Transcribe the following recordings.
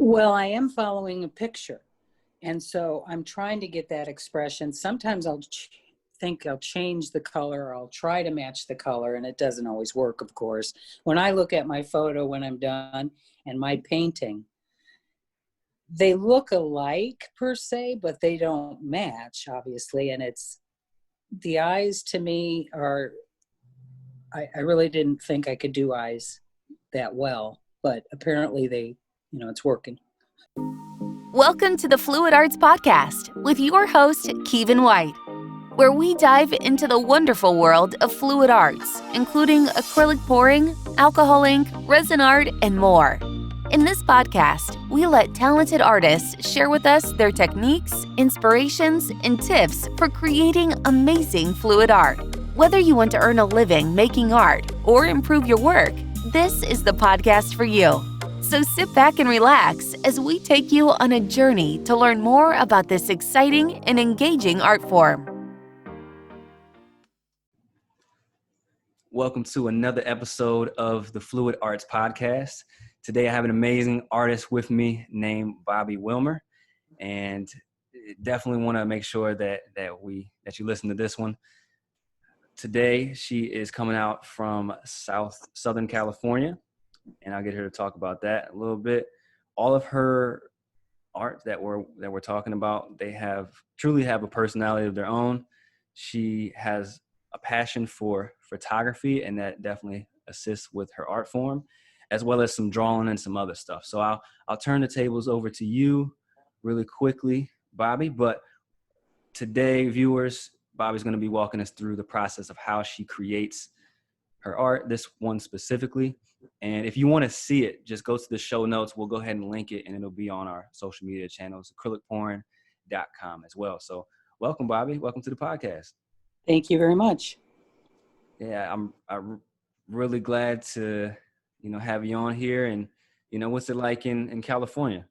Well, I am following a picture. And so I'm trying to get that expression. Sometimes I'll think I'll change the color. I'll try to match the color, and it doesn't always work, of course. When I look at my photo when I'm done and my painting, they look alike per se, but they don't match, obviously. And it's the eyes to me are, I really didn't think I could do eyes that well, but apparently it's working. Welcome to the Fluid Arts Podcast with your host, Kevin White, where we dive into the wonderful world of fluid arts, including acrylic pouring, alcohol ink, resin art, and more. In this podcast, we let talented artists share with us their techniques, inspirations, and tips for creating amazing fluid art. Whether you want to earn a living making art or improve your work, this is the podcast for you. So sit back and relax as we take you on a journey to learn more about this exciting and engaging art form. Welcome to another episode of the Fluid Arts Podcast. Today I have an amazing artist with me named Bobbi Willmer, and definitely want to make sure that you listen to this one. Today she is coming out from Southern California, and I'll get her to talk about that a little bit. All of her art that we're talking about, they truly have a personality of their own. She has a passion for photography, and that definitely assists with her art form, as well as some drawing and some other stuff. So I'll turn the tables over to you really quickly, Bobbi. But today, viewers, Bobbi's going to be walking us through the process of how she creates her art, this one specifically. And if you want to see it, just go to the show notes. We'll go ahead and link it, and it'll be on our social media channels, acrylicpouring.com as well. So welcome, Bobbi. Welcome to the podcast. Thank you very much. Yeah, I'm really glad to, have you on here. And, what's it like in California?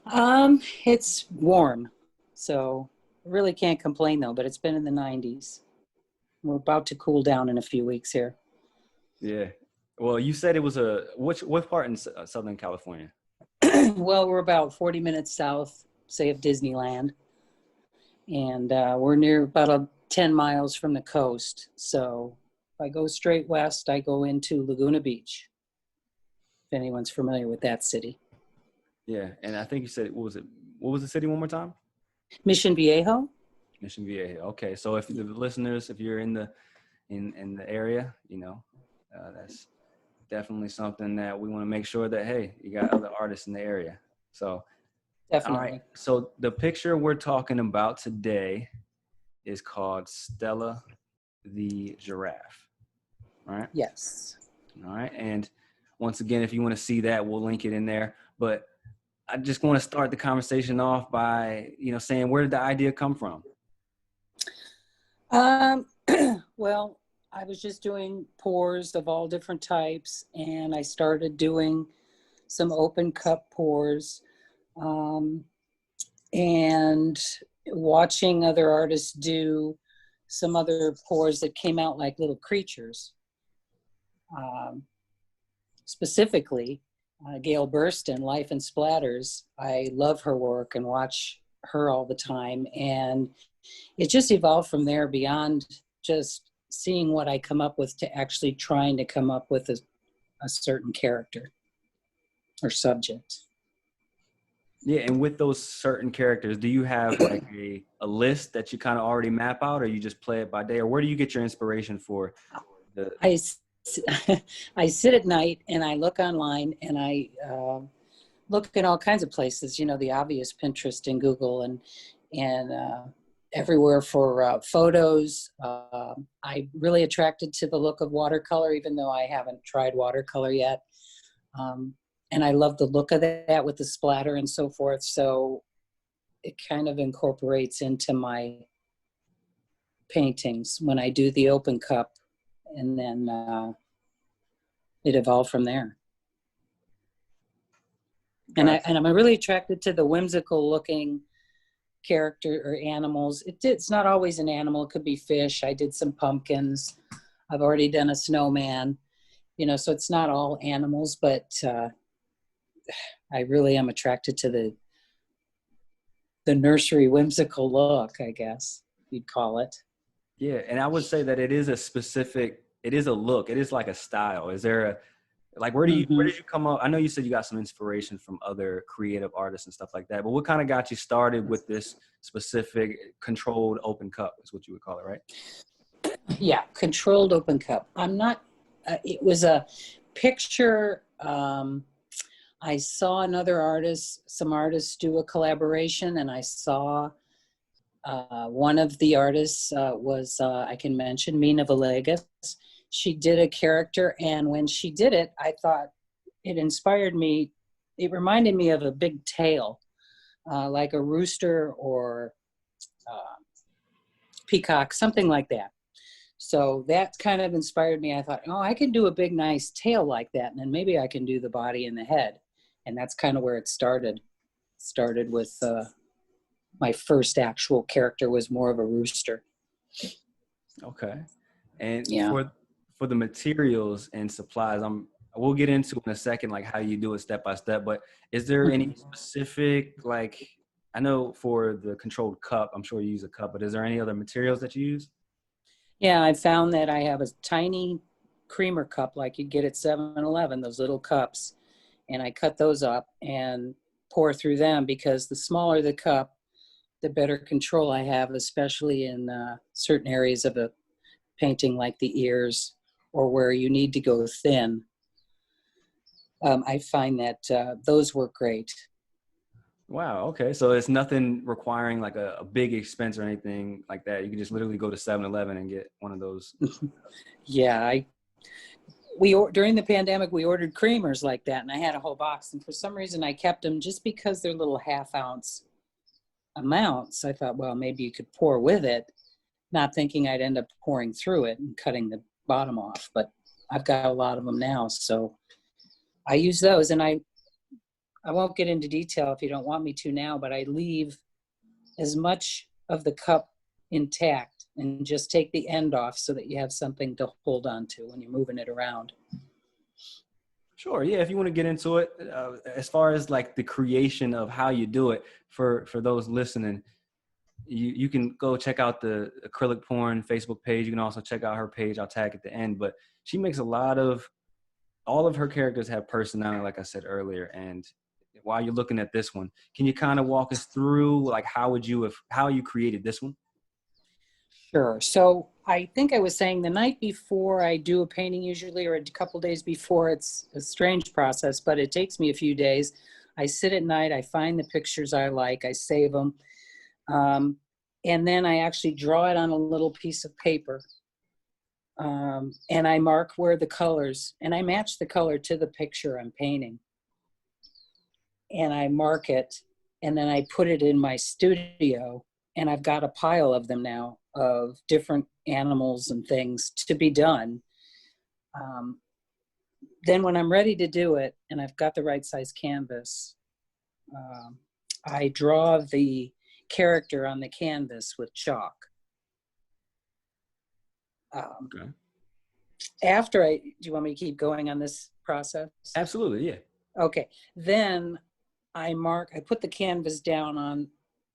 It's warm, so really can't complain though, but it's been in the 90s. We're about to cool down in a few weeks here. Yeah. Well, you said it was what part in Southern California? Well, we're about 40 minutes south, say, of Disneyland. And we're near about 10 miles from the coast. So if I go straight west, I go into Laguna Beach, if anyone's familiar with that city. Yeah. And I think you said, what was the city one more time? Mission Viejo. Mission Viejo. Okay. So if the listeners, if you're in the area, that's definitely something that we want to make sure that, hey, you got other artists in the area. So definitely. All right. So the picture we're talking about today is called Stella the Giraffe. All right. Yes. All right. And once again, if you want to see that, we'll link it in there. But I just want to start the conversation off by, saying, where did the idea come from? Well, I was just doing pours of all different types, and I started doing some open cup pours, and watching other artists do some other pours that came out like little creatures. Specifically, Gail Burston, Life and Splatters. I love her work and watch her all the time, and it just evolved from there beyond just seeing what I come up with to actually trying to come up with a certain character or subject. Yeah, and with those certain characters, do you have like a list that you kind of already map out, or you just play it by day, or where do you get your inspiration for the... I sit at night and I look online, and I look in all kinds of places, the obvious Pinterest and Google and everywhere for photos. I'm really attracted to the look of watercolor, even though I haven't tried watercolor yet. And I love the look of that with the splatter and so forth. So it kind of incorporates into my paintings when I do the open cup, and then it evolved from there. Gotcha. And I'm really attracted to the whimsical looking character or animals. It's not always an animal. It could be fish. I did some pumpkins. I've already done a snowman, so it's not all animals, but I really am attracted to the nursery whimsical look, I guess you'd call it. Yeah, and I would say that it is a look. It is like a style. Is there a, like, where did you come up? I know you said you got some inspiration from other creative artists and stuff like that, but what kind of got you started with this specific controlled open cup is what you would call it, right? Yeah, controlled open cup. I'm not, it was a picture. I saw some artists do a collaboration, and I saw one of the artists was, I can mention, Mina Villegas. She did a character, and when she did it, I thought it inspired me. It reminded me of a big tail, like a rooster or peacock, something like that. So that kind of inspired me. I thought, oh, I can do a big, nice tail like that, and then maybe I can do the body and the head. And that's kind of where it started. Started with my first actual character was more of a rooster. Okay. And Yeah. for the materials and supplies, we'll get into in a second, like how you do it step by step, but is there any specific, like, I know for the controlled cup, I'm sure you use a cup, but is there any other materials that you use? Yeah, I found that I have a tiny creamer cup like you get at 7-Eleven, those little cups, and I cut those up and pour through them, because the smaller the cup, the better control I have, especially in certain areas of a painting like the ears or where you need to go thin. I find that those work great. Wow. Okay. So it's nothing requiring like a big expense or anything like that. You can just literally go to 7-Eleven and get one of those. Yeah, during the pandemic, we ordered creamers like that, and I had a whole box, and for some reason I kept them just because they're little half-ounce amounts. I thought, well, maybe you could pour with it, not thinking I'd end up pouring through it and cutting the bottom off. But I've got a lot of them now, so I use those. And I won't get into detail if you don't want me to now, but I leave as much of the cup intact and just take the end off so that you have something to hold on to when you're moving it around. Sure. Yeah. If you want to get into it, as far as like the creation of how you do it, for those listening, you can go check out the Acrylic Porn Facebook page. You can also check out her page. I'll tag at the end, but she makes all of her characters have personality, like I said earlier. And while you're looking at this one, can you kind of walk us through like how you created this one? Sure. So I think I was saying the night before I do a painting usually, or a couple days before, it's a strange process, but it takes me a few days. I sit at night, I find the pictures I like, I save them. And then I actually draw it on a little piece of paper. And I mark where the colors, and I match the color to the picture I'm painting. And I mark it, and then I put it in my studio, and I've got a pile of them now of different animals and things to be done. Then when I'm ready to do it, and I've got the right size canvas, I draw the character on the canvas with chalk. Okay. Do you want me to keep going on this process? Absolutely. Yeah. Okay. Then I put the canvas down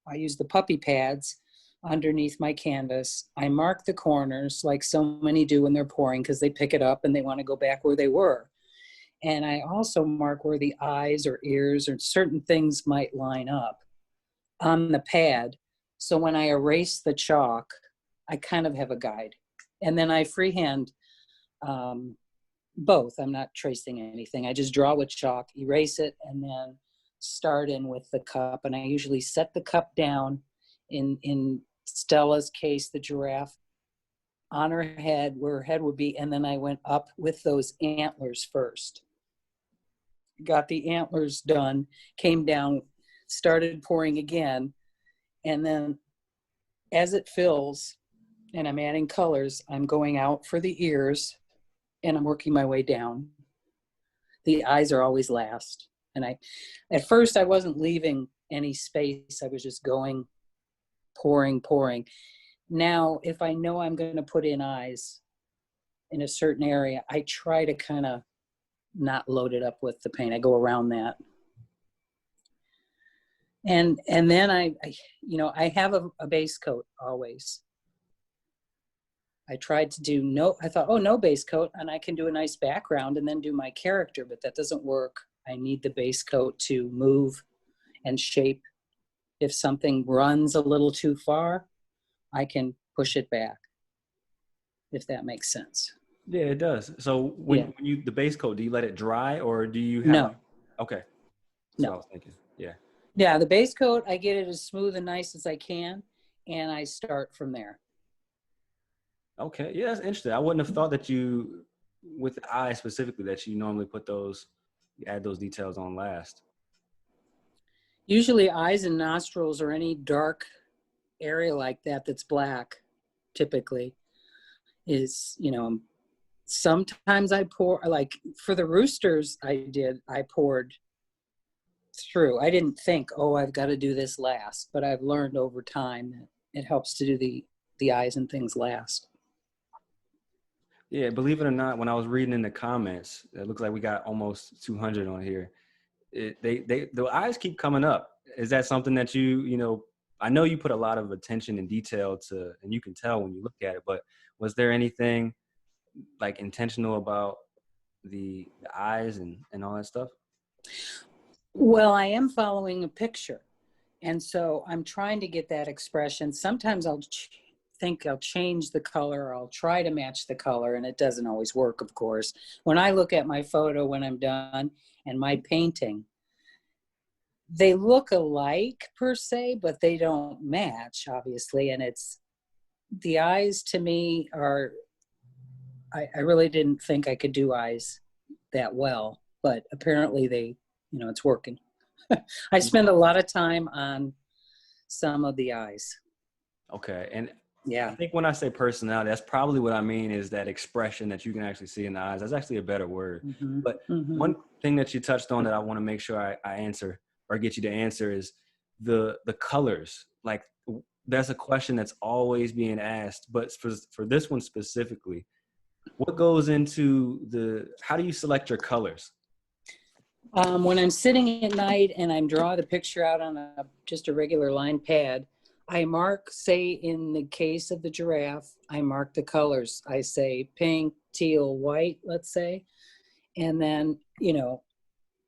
I use the puppy pads underneath my canvas. I mark the corners like so many do when they're pouring, because they pick it up and they want to go back where they were. And I also mark where the eyes or ears or certain things might line up on the pad. So when I erase the chalk, I kind of have a guide. And then I freehand both. I'm not tracing anything. I just draw with chalk, erase it, and then start in with the cup. And I usually set the cup down in Stella's case, the giraffe, on her head, where her head would be. And then I went up with those antlers first. Got the antlers done, came down, started pouring again. And then as it fills and I'm adding colors, I'm going out for the ears and I'm working my way down. The eyes are always last. And at first I wasn't leaving any space. I was just going, pouring. Now, if I know I'm going to put in eyes in a certain area, I try to kind of not load it up with the paint. I go around that. And then I have a base coat always. I tried to do I thought, oh, no base coat, and I can do a nice background and then do my character, but that doesn't work. I need the base coat to move and shape. If something runs a little too far, I can push it back, if that makes sense. Yeah, it does. So when you the base coat, do you let it dry or do you have No. Okay. That's what I No. was thinking. Yeah. Yeah, the base coat, I get it as smooth and nice as I can, and I start from there. Okay. Yeah, that's interesting. I wouldn't have thought that you, with the eye specifically, that you normally you add those details on last. Usually eyes and nostrils or any dark area like that that's black, typically, is, sometimes I pour, like for the roosters I poured through. I didn't think, oh, I've got to do this last, but I've learned over time that it helps to do the eyes and things last. Yeah, believe it or not, when I was reading in the comments, it looks like we got almost 200 on here. The eyes keep coming up. Is that something that I know you put a lot of attention and detail to, and you can tell when you look at it, but was there anything like intentional about the eyes and all that stuff? Well, I am following a picture, and so I'm trying to get that expression. Sometimes I'll think I'll change the color, or I'll try to match the color, and it doesn't always work, of course. When I look at my photo when I'm done and my painting, they look alike per se, but they don't match, obviously. And the eyes to me are, I really didn't think I could do eyes that well, but apparently it's working. I spend a lot of time on some of the eyes. Okay. And Yeah. I think when I say personality, that's probably what I mean, is that expression that you can actually see in the eyes. That's actually a better word. Mm-hmm. But one thing that you touched on that I want to make sure I answer or get you to answer is the colors. Like, that's a question that's always being asked, but for this one specifically, what goes into how do you select your colors? When I'm sitting at night and I'm drawing the picture out on just a regular line pad, I mark, say in the case of the giraffe, I mark the colors. I say pink, teal, white, let's say. And then,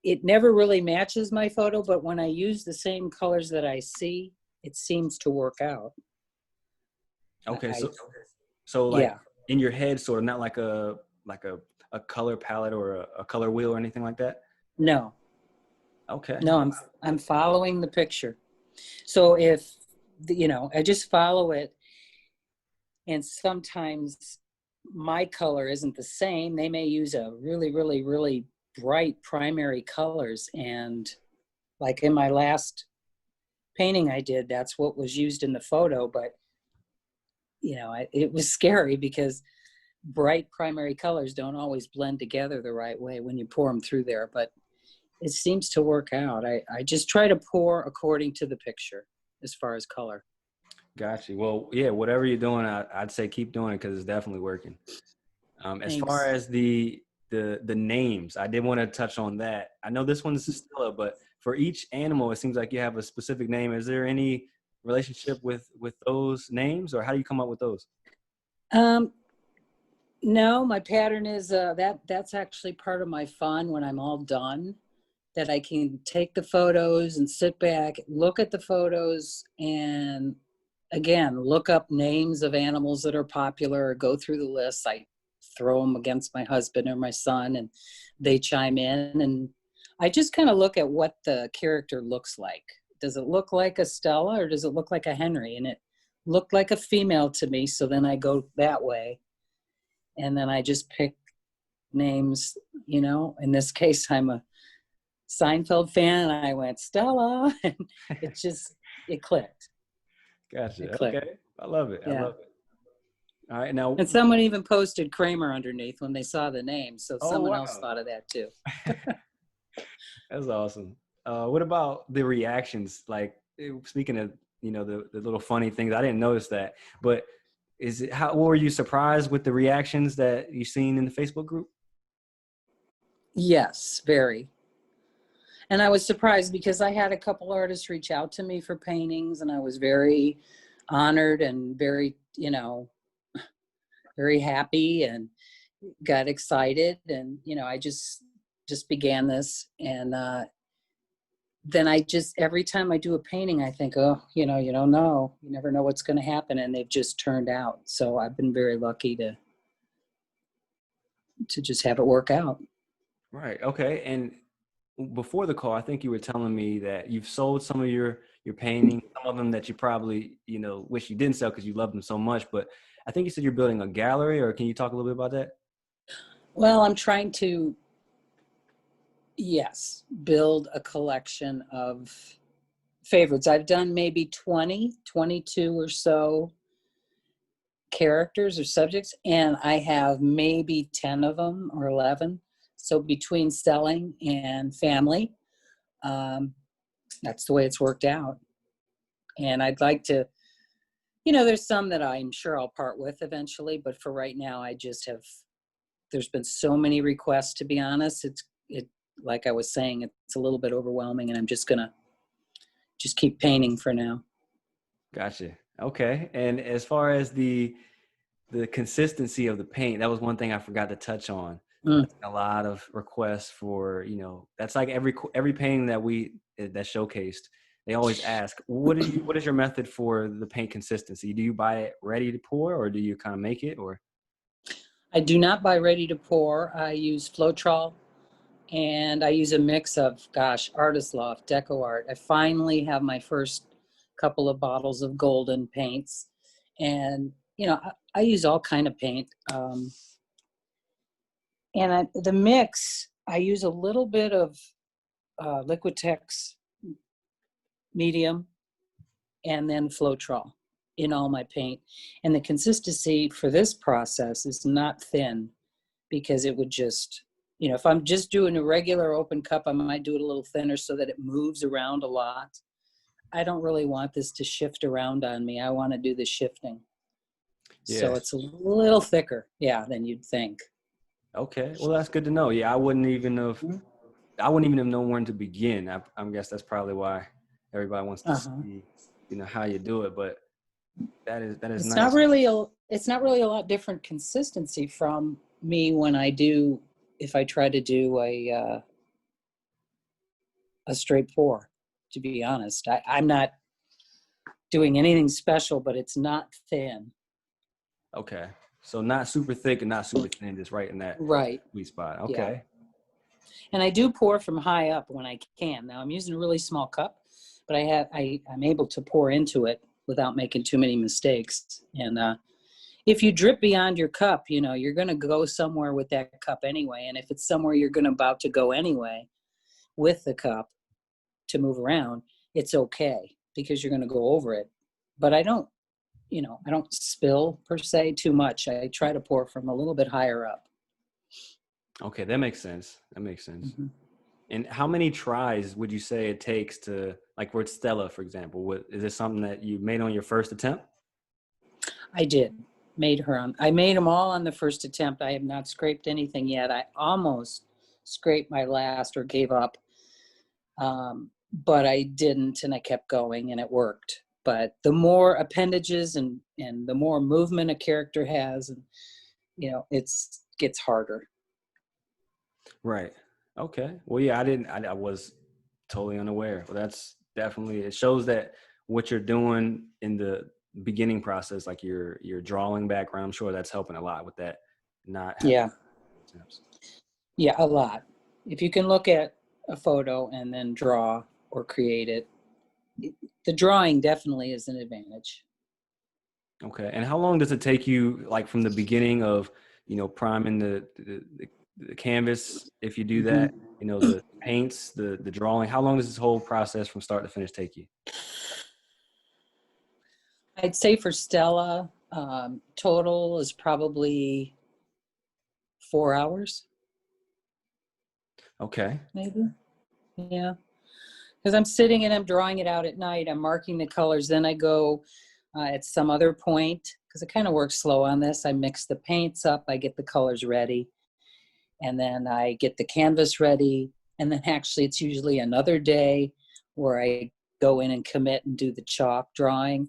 it never really matches my photo, but when I use the same colors that I see, it seems to work out. Okay, so like yeah. in your head, sort of, not like a color palette or a color wheel or anything like that? No. Okay. No, I'm following the picture. So if I just follow it, and sometimes my color isn't the same. They may use a really, really, really bright primary colors, and like in my last painting I did, that's what was used in the photo, but it was scary because bright primary colors don't always blend together the right way when you pour them through there, but it seems to work out. I just try to pour according to the picture as far as color. Gotcha. Well, yeah, whatever you're doing, I'd say keep doing it because it's definitely working. As far as the names, I did want to touch on that. I know this one's Stella, but for each animal, it seems like you have a specific name. Is there any relationship with those names, or how do you come up with those? No, my pattern is that's actually part of my fun when I'm all done, that I can take the photos and sit back, look at the photos, and again, look up names of animals that are popular or go through the list. I throw them against my husband or my son and they chime in, and I just kind of look at what the character looks like. Does it look like a Stella or does it look like a Henry? And it looked like a female to me, so then I go that way. And then I just pick names, in this case, I'm a Seinfeld fan, and I went Stella, and it clicked. Gotcha. It clicked. Okay. I love it. Yeah. I love it. All right. Now, and someone even posted Kramer underneath when they saw the name. So someone wow. else thought of that too. That's awesome. What about the reactions? Like, speaking of, the little funny things, I didn't notice that, but were you surprised with the reactions that you've seen in the Facebook group? Yes, very. And I was surprised because I had a couple artists reach out to me for paintings, and I was very honored and very, very happy and got excited. And, I just began this. And then every time I do a painting, I think, oh, you don't know. You never know what's going to happen. And they've just turned out. So I've been very lucky to just have it work out. Right. Okay. And before the call, I think you were telling me that you've sold some of your paintings, some of them that you probably, wish you didn't sell because you love them so much. But I think you said you're building a gallery, or can you talk a little bit about that? Well, I'm trying to, yes, build a collection of favorites. I've done maybe 22 or so characters or subjects, and I have maybe 10 of them or 11. So between selling and family, that's the way it's worked out. And I'd like to, there's some that I'm sure I'll part with eventually, but for right now, there's been so many requests, to be honest. Like I was saying, it's a little bit overwhelming, and I'm just gonna keep painting for now. Gotcha. Okay. And as far as the consistency of the paint, that was one thing I forgot to touch on. A lot of requests for, that's like every painting that showcased, they always ask, what is your method for the paint consistency? Do you buy it ready to pour, or do you kind of make it? Or I do not buy ready to pour. I use Floetrol, and I use a mix of, Artist Loft, Deco Art. I finally have my first couple of bottles of golden paints, and I use all kind of paint. And the mix, I use a little bit of Liquitex medium, and then Floetrol in all my paint. And the consistency for this process is not thin, because it would just, if I'm just doing a regular open cup, I might do it a little thinner so that it moves around a lot. I don't really want this to shift around on me. I want to do the shifting. Yeah. So it's a little thicker, than you'd think. Okay, well, that's good to know. Yeah, I wouldn't even have known where to begin. I guess that's probably why everybody wants to see, how you do it. But that is it's nice. It's not really a lot different consistency from me if I try to do a straight pour. To be honest, I'm not doing anything special, but it's not thin. Okay. So not super thick and not super thin, just right in that sweet spot. Okay. Yeah. And I do pour from high up when I can. Now I'm using a really small cup, but I'm able to pour into it without making too many mistakes. And if you drip beyond your cup, you're going to go somewhere with that cup anyway. And if it's somewhere you're about to go anyway with the cup to move around, it's okay, because you're going to go over it. But I don't spill per se too much. I try to pour from a little bit higher up. Okay, that makes sense. Mm-hmm. And how many tries would you say it takes to, like with Stella, for example? Is this something that you made on your first attempt? I did. I made them all on the first attempt. I have not scraped anything yet. I almost scraped my last or gave up. But I didn't, and I kept going, and it worked. But the more appendages and the more movement a character has, and it gets harder. Right. Okay. Well, yeah, I was totally unaware. Well, that's definitely, it shows that what you're doing in the beginning process, like your drawing background, I'm sure that's helping a lot with that. Yeah, a lot. If you can look at a photo and then draw or create it, the drawing definitely is an advantage. Okay. And how long does it take you, like from the beginning of, priming the canvas, if you do that, the paints, the drawing, how long does this whole process from start to finish take you? I'd say for Stella, total is probably 4 hours. Okay. Maybe. Yeah. Because I'm sitting and I'm drawing it out at night. I'm marking the colors. Then I go at some other point, because it kind of works slow on this. I mix the paints up. I get the colors ready. And then I get the canvas ready. And then actually it's usually another day where I go in and commit and do the chalk drawing.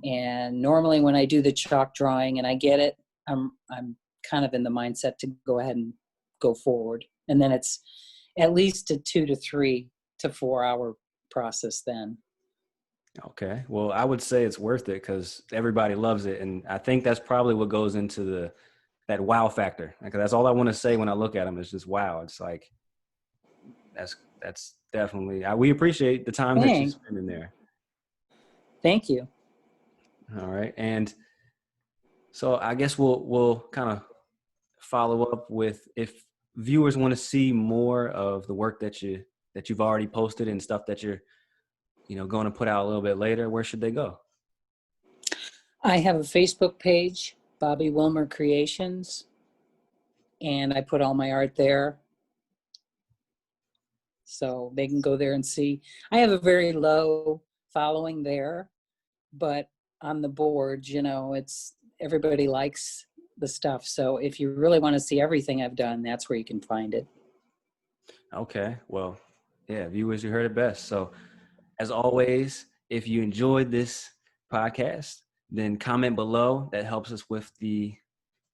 And normally when I do the chalk drawing and I get it, I'm kind of in the mindset to go ahead and go forward. And then it's at least a 2 to 3 to 4 hour process then. Okay. Well, I would say it's worth it because everybody loves it. And I think that's probably what goes into that wow factor. Like, that's all I want to say when I look at them is just wow. It's like, that's definitely, we appreciate the time that you spend in there. Thank you. All right. And so I guess we'll kind of follow up with, if viewers want to see more of the work that you've already posted and stuff that you're going to put out a little bit later, where should they go? I have a Facebook page, Bobbi Willmer Creations, and I put all my art there. So they can go there and see. I have a very low following there, but on the boards, it's everybody likes the stuff. So if you really want to see everything I've done, that's where you can find it. Okay. Well, yeah, viewers, you heard it best. So as always, if you enjoyed this podcast, then comment below. That helps us with the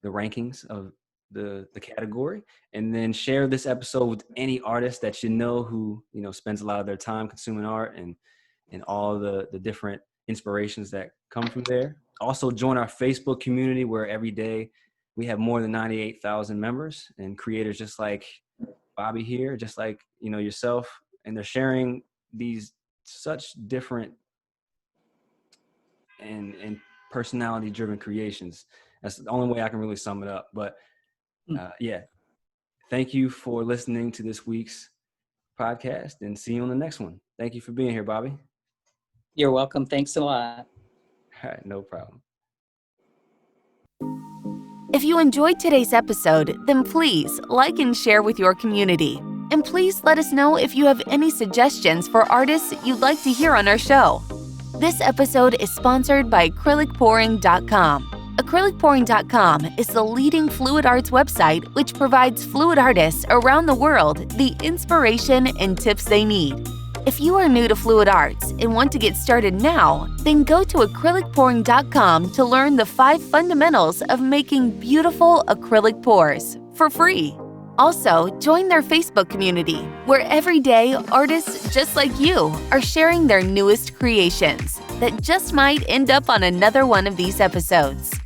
rankings of the category. And then share this episode with any artist that who spends a lot of their time consuming art and all the different inspirations that come from there. Also join our Facebook community, where every day we have more than 98,000 members and creators just like Bobbi here, just like yourself, and they're sharing these such different and personality driven creations. That's the only way I can really sum it up. But yeah, thank you for listening to this week's podcast, and see you on the next one. Thank you for being here, Bobbi. You're welcome. Thanks a lot. All right, no problem. If you enjoyed today's episode, then please like and share with your community. And please let us know if you have any suggestions for artists you'd like to hear on our show. This episode is sponsored by acrylicpouring.com. Acrylicpouring.com is the leading fluid arts website which provides fluid artists around the world the inspiration and tips they need. If you are new to fluid arts and want to get started now, then go to acrylicpouring.com to learn the 5 fundamentals of making beautiful acrylic pours for free. Also, join their Facebook community, where every day artists just like you are sharing their newest creations that just might end up on another one of these episodes.